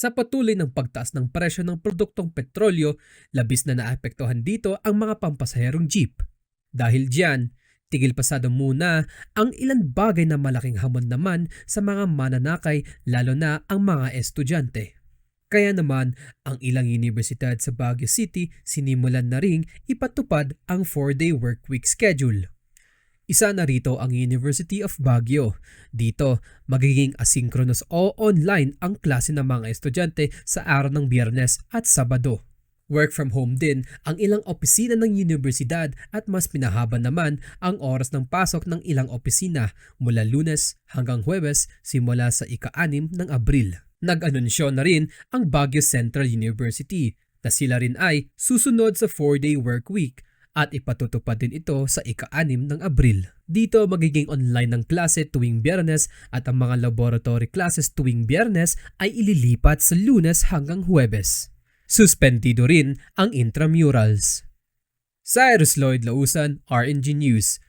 Sa patuloy ng pagtaas ng presyo ng produktong petrolyo, labis na naapektuhan dito ang mga pampasaherong jeep. Dahil diyan, tigil pasado muna ang ilang bagay na malaking hamon naman sa mga mananakay, lalo na ang mga estudyante. Kaya naman, ang ilang universidad sa Baguio City sinimulan na ring ipatupad ang 4-day workweek schedule. Isa na rito ang University of Baguio. Dito, magiging asynchronous o online ang klase ng mga estudyante sa araw ng Biyernes at Sabado. Work from home din ang ilang opisina ng universidad at mas pinahaba naman ang oras ng pasok ng ilang opisina mula Lunes hanggang Huwebes simula sa ika-6 ng Abril. Nag-anunsyo na rin ang Baguio Central University na sila rin ay susunod sa 4-day work week at ipatutupad din ito sa ika-6 ng Abril. Dito magiging online ng klase tuwing Biyernes at ang mga laboratory classes tuwing Biyernes ay ililipat sa Lunes hanggang Huwebes. Suspendido rin ang intramurals. Cyrus Lloyd Lausan, RNG News.